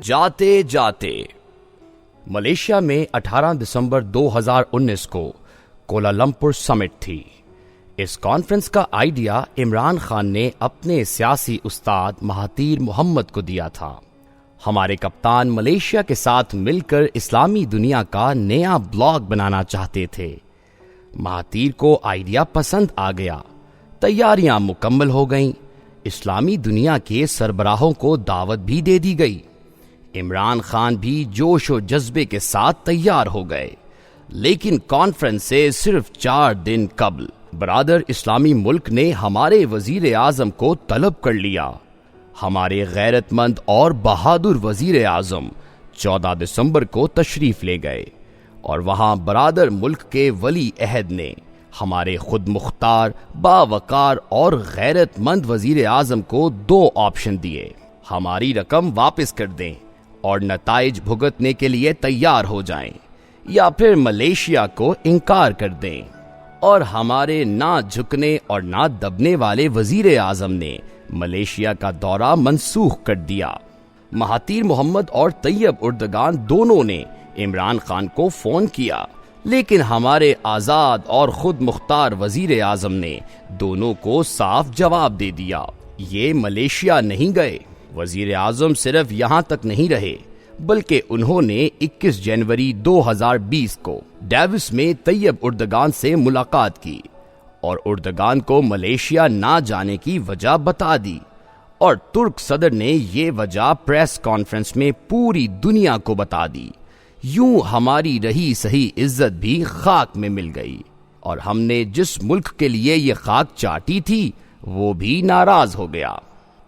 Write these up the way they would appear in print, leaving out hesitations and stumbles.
جاتے جاتے ملیشیا میں 18 دسمبر 2019 کو کوالالمپور سمٹ تھی۔ اس کانفرنس کا آئیڈیا عمران خان نے اپنے سیاسی استاد مہاتیر محمد کو دیا تھا۔ ہمارے کپتان ملیشیا کے ساتھ مل کر اسلامی دنیا کا نیا بلاگ بنانا چاہتے تھے۔ مہاتیر کو آئیڈیا پسند آ گیا، تیاریاں مکمل ہو گئیں، اسلامی دنیا کے سربراہوں کو دعوت بھی دے دی گئی۔ عمران خان بھی جوش و جذبے کے ساتھ تیار ہو گئے، لیکن کانفرنس سے صرف 4 دن قبل برادر اسلامی ملک نے ہمارے وزیر اعظم کو طلب کر لیا۔ ہمارے غیرت مند اور بہادر وزیر اعظم 14 دسمبر کو تشریف لے گئے اور وہاں برادر ملک کے ولی عہد نے ہمارے خود مختار، باوقار اور غیرت مند وزیر اعظم کو 2 آپشن دیے: ہماری رقم واپس کر دیں اور نتائج بھگتنے کے لیے تیار ہو جائیں، یا پھر ملیشیا کو انکار کر دیں۔ اور ہمارے نہ جھکنے اور نہ دبنے والے وزیر اعظم نے ملیشیا کا دورہ منسوخ کر دیا۔ مہاتیر محمد اور طیب اردگان دونوں نے عمران خان کو فون کیا، لیکن ہمارے آزاد اور خود مختار وزیر اعظم نے دونوں کو صاف جواب دے دیا، یہ ملیشیا نہیں گئے۔ وزیر اعظم صرف یہاں تک نہیں رہے، بلکہ انہوں نے 21 جنوری 2020 کو ڈیوس میں طیب اردگان سے ملاقات کی اور اردگان کو ملیشیا نہ جانے کی وجہ بتا دی، اور ترک صدر نے یہ وجہ پریس کانفرنس میں پوری دنیا کو بتا دی۔ یوں ہماری رہی سہی عزت بھی خاک میں مل گئی، اور ہم نے جس ملک کے لیے یہ خاک چاٹی تھی وہ بھی ناراض ہو گیا۔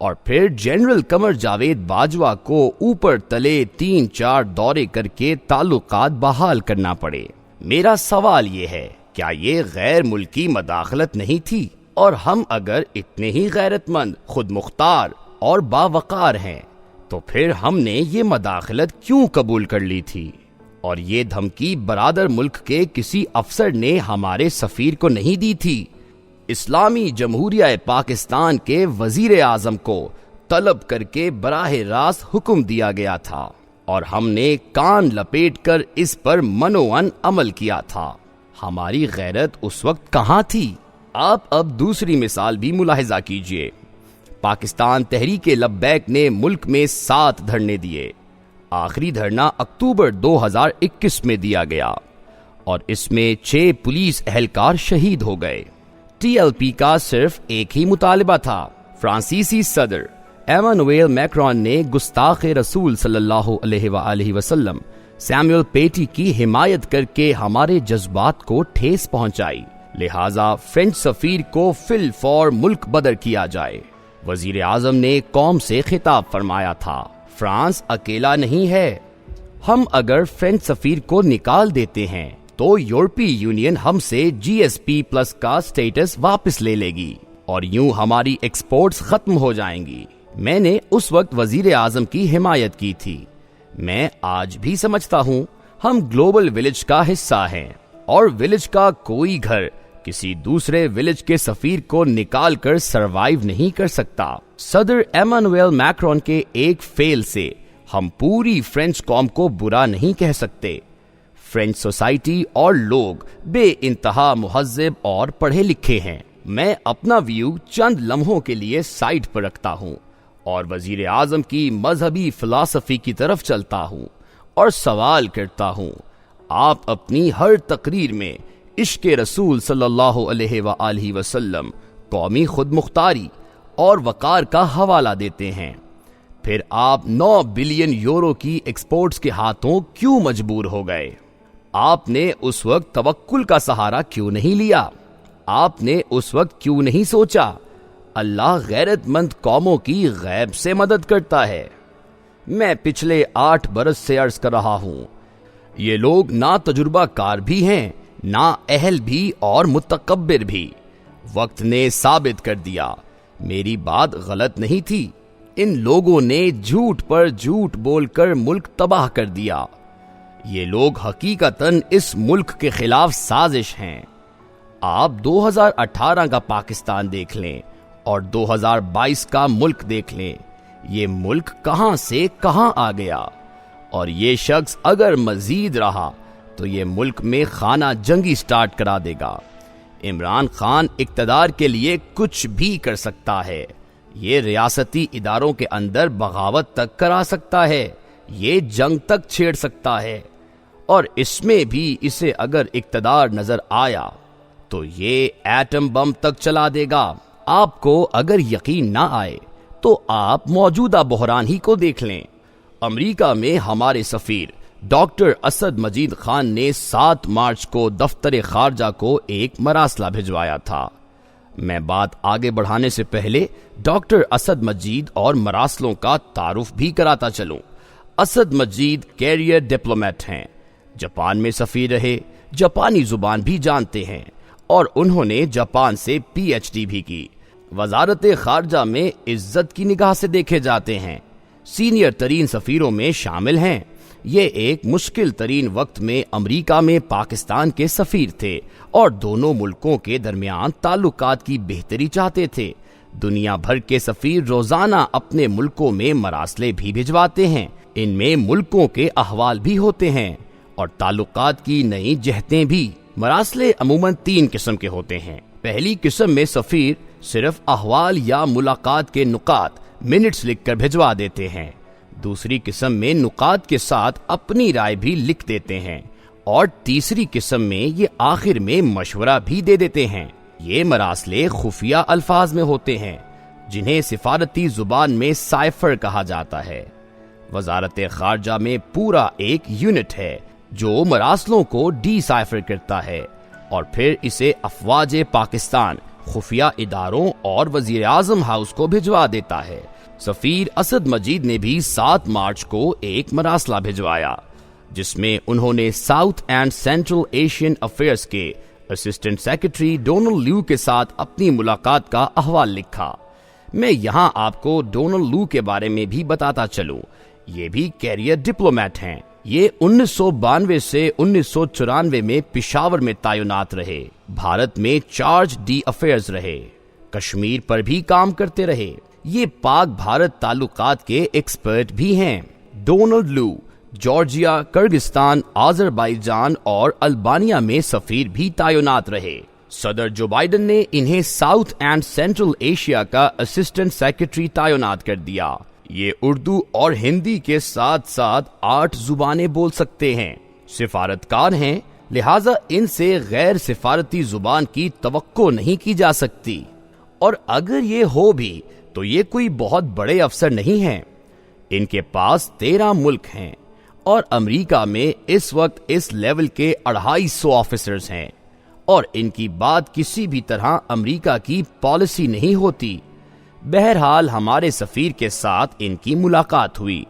اور پھر جنرل قمر جاوید باجوہ کو اوپر تلے 3-4 دورے کر کے تعلقات بحال کرنا پڑے۔ میرا سوال یہ ہے، کیا یہ غیر ملکی مداخلت نہیں تھی؟ اور ہم اگر اتنے ہی غیرت مند، خود مختار اور باوقار ہیں تو پھر ہم نے یہ مداخلت کیوں قبول کر لی تھی؟ اور یہ دھمکی برادر ملک کے کسی افسر نے ہمارے سفیر کو نہیں دی تھی۔ اسلامی جمہوریہ پاکستان کے وزیر اعظم کو طلب کر کے براہ راست حکم دیا گیا تھا، اور ہم نے کان لپیٹ کر اس پر منوعن عمل کیا تھا۔ ہماری غیرت اس وقت کہاں تھی؟ آپ اب دوسری مثال بھی ملاحظہ کیجئے۔ پاکستان تحریک لبیک نے ملک میں 7 دھرنے دیے۔ آخری دھرنا اکتوبر 2021 میں دیا گیا، اور اس میں 6 پولیس اہلکار شہید ہو گئے۔ ٹی ایل پی کا صرف ایک ہی مطالبہ تھا۔ فرانسیسی صدر ایمانوئل میکرون نے گستاخ رسول صلی اللہ علیہ وآلہ وسلم سیموئل پیٹی کی حمایت کر کے ہمارے جذبات کو ٹھیس پہنچائی، لہٰذا فرینچ سفیر کو فی الفور ملک بدر کیا جائے۔ وزیر اعظم نے قوم سے خطاب فرمایا تھا، فرانس اکیلا نہیں ہے، ہم اگر فرینچ سفیر کو نکال دیتے ہیں تو یورپی یونین ہم سے GSP+ کا سٹیٹس واپس لے لے گی، اور یوں ہماری ایکسپورٹس ختم ہو جائیں گی۔ میں نے اس وقت وزیر اعظم کی حمایت کی تھی۔ میں آج بھی سمجھتا ہوں ہم گلوبل ولیج کا حصہ ہیں، اور ولیج کا کوئی گھر کسی دوسرے ولیج کے سفیر کو نکال کر سروائیو نہیں کر سکتا۔ صدر ایمانوئل میکرون کے ایک فیل سے ہم پوری فرینچ قوم کو برا نہیں کہہ سکتے۔ فرینچ سوسائٹی اور لوگ بے انتہا مہذب اور پڑھے لکھے ہیں۔ میں اپنا ویو چند لمحوں کے لیے سائڈ پر رکھتا ہوں اور وزیر اعظم کی مذہبی فلسفی کی طرف چلتا ہوں اور سوال کرتا ہوں، آپ اپنی ہر تقریر میں عشق رسول صلی اللہ علیہ وآلہ وسلم، قومی خود مختاری اور وقار کا حوالہ دیتے ہیں، پھر آپ 9 بلین یورو کی ایکسپورٹس کے ہاتھوں کیوں مجبور ہو گئے؟ آپ نے اس وقت توکل کا سہارا کیوں نہیں لیا؟ آپ نے اس وقت کیوں نہیں سوچا اللہ غیرت مند قوموں کی غیب سے مدد کرتا ہے؟ میں پچھلے 8 برس سے عرض کر رہا ہوں، یہ لوگ نہ تجربہ کار بھی ہیں، نہ اہل بھی اور متکبر بھی۔ وقت نے ثابت کر دیا میری بات غلط نہیں تھی۔ ان لوگوں نے جھوٹ پر جھوٹ بول کر ملک تباہ کر دیا۔ یہ لوگ حقیقتاً اس ملک کے خلاف سازش ہیں۔ آپ 2018 کا پاکستان دیکھ لیں اور 2022 کا ملک دیکھ لیں، یہ ملک کہاں سے کہاں آ گیا، اور یہ شخص اگر مزید رہا تو یہ ملک میں خانہ جنگی سٹارٹ کرا دے گا۔ عمران خان اقتدار کے لیے کچھ بھی کر سکتا ہے، یہ ریاستی اداروں کے اندر بغاوت تک کرا سکتا ہے، یہ جنگ تک چھیڑ سکتا ہے، اور اس میں بھی اسے اگر اقتدار نظر آیا تو یہ ایٹم بم تک چلا دے گا۔ آپ کو اگر یقین نہ آئے تو آپ موجودہ بحران ہی کو دیکھ لیں۔ امریکہ میں ہمارے سفیر ڈاکٹر اسد مجید خان نے 7 مارچ کو دفتر خارجہ کو ایک مراسلہ بھجوایا تھا۔ میں بات آگے بڑھانے سے پہلے ڈاکٹر اسد مجید اور مراسلوں کا تعارف بھی کراتا چلوں۔ اسد مجید کیریئر ڈپلومیٹ ہیں، جاپان میں سفیر رہے، جاپانی زبان بھی جانتے ہیں، اور انہوں نے جاپان سے PhD بھی کی۔ وزارت خارجہ میں عزت کی نگاہ سے دیکھے جاتے ہیں، سینئر ترین سفیروں میں شامل ہیں۔ یہ ایک مشکل ترین وقت میں امریکہ میں پاکستان کے سفیر تھے اور دونوں ملکوں کے درمیان تعلقات کی بہتری چاہتے تھے۔ دنیا بھر کے سفیر روزانہ اپنے ملکوں میں مراسلے بھی بھجواتے ہیں، ان میں ملکوں کے احوال بھی ہوتے ہیں اور تعلقات کی نئی جہتیں بھی۔ مراسلے عموماً 3 قسم کے ہوتے ہیں۔ پہلی قسم میں سفیر صرف احوال یا ملاقات کے نکات منٹس لکھ کر بھجوا دیتے ہیں۔ دوسری قسم میں نکات کے ساتھ اپنی رائے بھی لکھ دیتے ہیں، اور تیسری قسم میں یہ آخر میں مشورہ بھی دے دیتے ہیں۔ یہ مراسلے خفیہ الفاظ میں ہوتے ہیں، جنہیں سفارتی زبان میں سائفر کہا جاتا ہے۔ وزارت خارجہ میں پورا ایک یونٹ ہے جو مراسلوں کو ڈی سائفر کرتا ہے اور پھر اسے افواج پاکستان، خفیہ اداروں اور وزیر اعظم ہاؤس کو بھجوا دیتا ہے۔ سفیر اسد مجید نے بھی 7 مارچ کو ایک مراسلہ بھجوایا، جس میں انہوں نے south and central Asian affairs کے اسسٹنٹ سیکرٹری ڈونلڈ لیو کے ساتھ اپنی ملاقات کا احوال لکھا۔ میں یہاں آپ کو ڈونلڈ لیو کے بارے میں بھی بتاتا چلوں، یہ بھی کیریئر ڈپلومیٹ ہیں۔ یہ 1992 سے 1994 میں پشاور میں تعینات رہے، بھارت میں چارج ڈی افیئرز رہے، کشمیر پر بھی کام کرتے رہے۔ یہ پاک بھارت تعلقات کے ایکسپرٹ بھی ہیں۔ ڈونلڈ لیو جارجیا، کرگستان، آذربائیجان اور البانیہ میں سفیر بھی تعینات رہے۔ صدر جو بائیڈن نے انہیں ساؤتھ اینڈ سینٹرل ایشیا کا اسسٹنٹ سیکرٹری تعینات کر دیا۔ یہ اردو اور ہندی کے ساتھ ساتھ 8 زبانیں بول سکتے ہیں، سفارتکار ہیں، لہٰذا ان سے غیر سفارتی زبان کی توقع نہیں کی جا سکتی، اور اگر یہ ہو بھی تو یہ کوئی بہت بڑے افسر نہیں ہیں۔ ان کے پاس 13 ملک ہیں، اور امریکہ میں اس وقت اس لیول کے 250 آفیسرز ہیں، اور ان کی بات کسی بھی طرح امریکہ کی پالیسی نہیں ہوتی۔ بہرحال ہمارے سفیر کے ساتھ ان کی ملاقات ہوئی،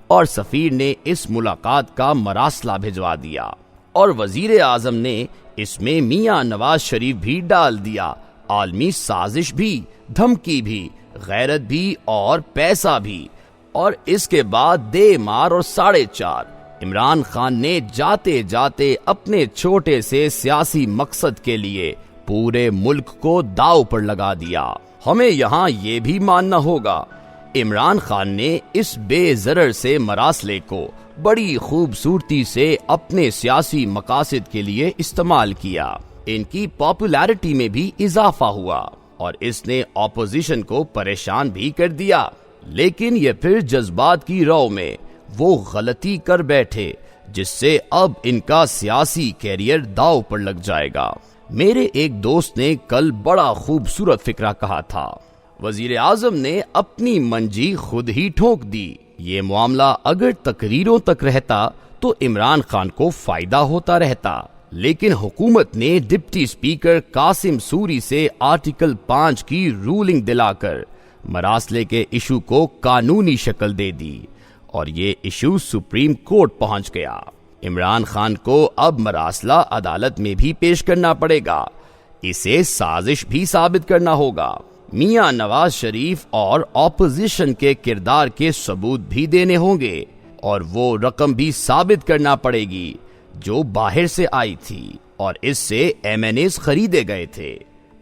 اور سفیر نے اس ملاقات کا مراسلہ بھجوا دیا، اور وزیر اعظم نے اس میں میاں نواز شریف بھی ڈال دیا، عالمی سازش بھی، دھمکی بھی، غیرت بھی اور پیسہ بھی، اور اس کے بعد دے مار اور 4.5 عمران خان نے جاتے جاتے اپنے چھوٹے سے سیاسی مقصد کے لیے پورے ملک کو داؤ پر لگا دیا۔ ہمیں یہاں یہ بھی ماننا ہوگا، عمران خان نے اس بے ضرر سے مراسلے کو بڑی خوبصورتی سے اپنے سیاسی مقاصد کے لیے استعمال کیا۔ ان کی پاپولیرٹی میں بھی اضافہ ہوا، اور اس نے اپوزیشن کو پریشان بھی کر دیا، لیکن یہ پھر جذبات کی رو میں وہ غلطی کر بیٹھے جس سے اب ان کا سیاسی کیریئر داؤ پر لگ جائے گا۔ میرے ایک دوست نے کل بڑا خوبصورت فکرہ کہا تھا، وزیر اعظم نے اپنی منجی خود ہی ٹھونک دی۔ یہ معاملہ اگر تقریروں تک رہتا تو عمران خان کو فائدہ ہوتا رہتا، لیکن حکومت نے ڈپٹی اسپیکر قاسم سوری سے آرٹیکل 5 کی رولنگ دلا کر مراسلے کے ایشو کو قانونی شکل دے دی، اور یہ ایشو سپریم کورٹ پہنچ گیا۔ عمران خان کو اب مراسلہ عدالت میں بھی پیش کرنا پڑے گا، اسے سازش بھی ثابت کرنا ہوگا، میاں نواز شریف اور اپوزیشن کے کردار کے ثبوت بھی دینے ہوں گے، اور وہ رقم بھی ثابت کرنا پڑے گی جو باہر سے آئی تھی اور اس سے MNAs خریدے گئے تھے۔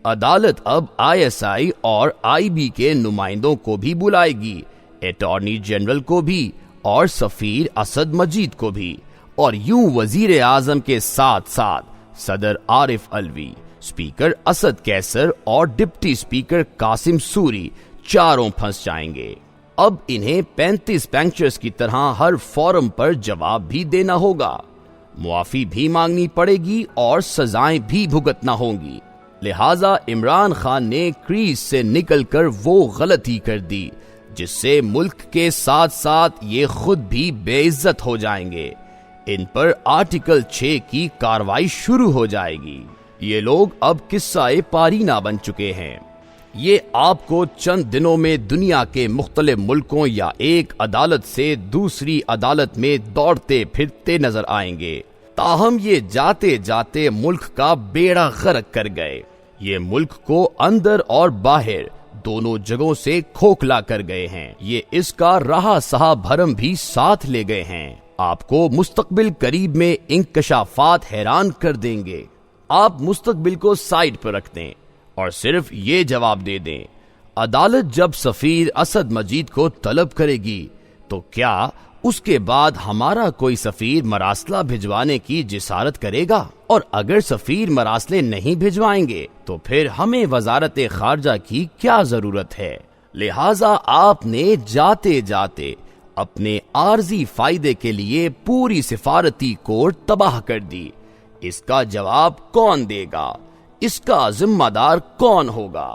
عدالت اب ISI اور IB کے نمائندوں کو بھی بلائے گی، اٹارنی جنرل کو بھی اور سفیر اسد مجید کو بھی، اور یوں وزیر اعظم کے ساتھ ساتھ صدر عارف علوی، اسپیکر اسد کیسر اور ڈپٹی اسپیکر قاسم سوری چاروں پھنس جائیں گے۔ اب انہیں 35 پینکچرز کی طرح ہر فورم پر جواب بھی دینا ہوگا، معافی بھی مانگنی پڑے گی اور سزائیں بھی بھگتنا ہوں گی۔ لہٰذا عمران خان نے کریز سے نکل کر وہ غلطی کر دی جس سے ملک کے ساتھ ساتھ یہ خود بھی بے عزت ہو جائیں گے۔ ان پر آرٹیکل 6 کی کارروائی شروع ہو جائے گی۔ یہ لوگ اب قصہ پارینہ بن چکے ہیں۔ یہ آپ کو چند دنوں میں دنیا کے مختلف ملکوں یا ایک عدالت سے دوسری عدالت میں دوڑتے پھرتے نظر آئیں گے، تاہم یہ جاتے جاتے ملک کا بیڑا غرق کر گئے۔ یہ ملک کو اندر اور باہر دونوں جگہوں سے کھوکھلا کر گئے ہیں۔ یہ اس کا رہا سہا بھرم بھی ساتھ لے گئے ہیں۔ آپ کو مستقبل قریب میں انکشافات حیران کر دیں گے۔ آپ مستقبل کو سائڈ پر رکھ دیں اور صرف یہ جواب دے دیں، عدالت جب سفیر اسد مجید کو طلب کرے گی تو کیا اس کے بعد ہمارا کوئی سفیر مراسلہ بھجوانے کی جسارت کرے گا؟ اور اگر سفیر مراسلے نہیں بھجوائیں گے تو پھر ہمیں وزارت خارجہ کی کیا ضرورت ہے؟ لہٰذا آپ نے جاتے جاتے اپنے عارضی فائدے کے لیے پوری سفارتی کور تباہ کر دی۔ اس کا جواب کون دے گا؟ اس کا ذمہ دار کون ہوگا؟